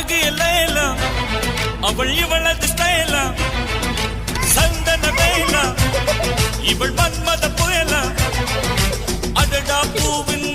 அழகு எல்லாம் அவள் இவளது ஸ்டைலா சந்தன வேலா இவள் மன்மத புயலா அடடா பூவின்